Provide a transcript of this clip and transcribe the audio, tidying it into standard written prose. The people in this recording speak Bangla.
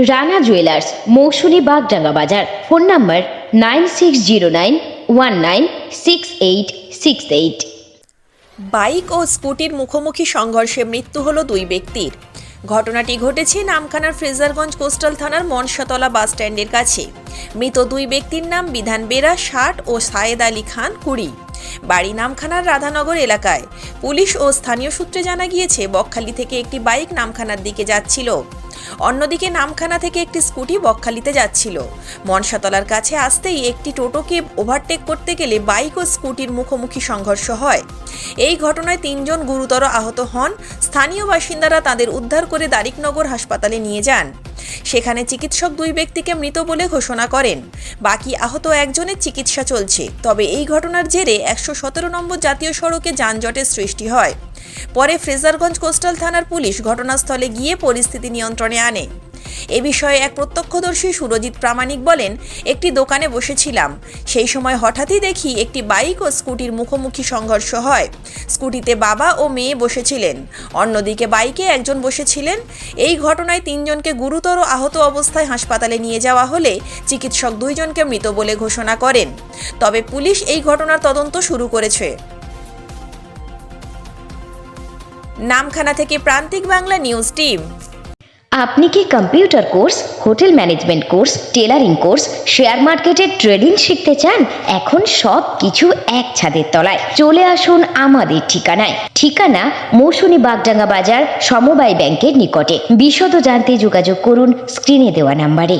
রানা জুয়েলার্স, মৌসুমী বাগডাঙ্গা বাজার। Phone number 9609196868। বাইক ও স্কুটির মুখোমুখি সংঘর্ষে মৃত্যু হলো দুই ব্যক্তির। ঘটনাটি ঘটেছে নামখানার ফ্রেজারগঞ্জ কোস্টাল থানার মনসাতলা বাস স্ট্যান্ডের কাছে। মৃত দুই ব্যক্তির নাম বিধান বেরা 60 ও সায়েদ আলী খান 20। বাড়ি নামখানার রাধানগর এলাকায়। পুলিশ ও স্থানীয় সূত্রে জানা গিয়েছে, বকখালি থেকে একটি বাইক নামখানার দিকে যাচ্ছিল, অন্যদিকে নামখানা থেকে একটি স্কুটি বকখালিতে যাচ্ছিল। মনসাতলার কাছে আসতেই একটি টোটোকে ওভারটেক করতে গেলে বাইক ও স্কুটির মুখোমুখি সংঘর্ষ হয়। এই ঘটনায় 3 জন গুরুতর আহত হন। স্থানীয় বাসিন্দারা তাদের উদ্ধার করে দারিকনগর হাসপাতালে নিয়ে যান। সেখানে চিকিৎসক দুই ব্যক্তিকে মৃত বলে ঘোষণা করেন। বাকি আহত একজনের চিকিৎসা চলছে। তবে এই ঘটনার জেরে 117 নম্বর জাতীয় সড়কে যানজটের সৃষ্টি হয়। পরে ফ্রেজারগঞ্জ কোস্টাল থানার পুলিশ ঘটনাস্থলে গিয়ে পরিস্থিতি নিয়ন্ত্রণে আনে। এ বিষয়ে এক প্রত্যক্ষদর্শী সুরজিৎ প্রামাণিক বলেন, একটি দোকানে বসেছিলাম, সেই সময় হঠাৎই দেখি একটি বাইক ও স্কুটির মুখোমুখি সংঘর্ষ হয়। স্কুটিতে বাবা ও মেয়ে বসেছিলেন, অন্যদিকে বাইকে একজন বসেছিলেন। এই ঘটনায় 3 জনকে গুরুতর আহত অবস্থায় হাসপাতালে নিয়ে যাওয়া হলে চিকিৎসক 2 জনকে মৃত বলে ঘোষণা করেন। তবে পুলিশ এই ঘটনার তদন্ত শুরু করেছে। নামখানা থেকে প্রান্তিক বাংলা নিউজ টিম। আপনি কি computer course, hotel management course, tailoring course, share মার্কেটের ট্রেডিং শিখতে চান? এখন সব কিছু এক ছাদের তলায়। চলে আসুন আমাদের ঠিকানায়। ঠিকানা মৌসুমী বাগডাঙ্গা বাজার, সমবায় ব্যাংকের নিকটে। বিশদ জানতে যোগাযোগ করুন স্ক্রিনে দেওয়া নাম্বারে।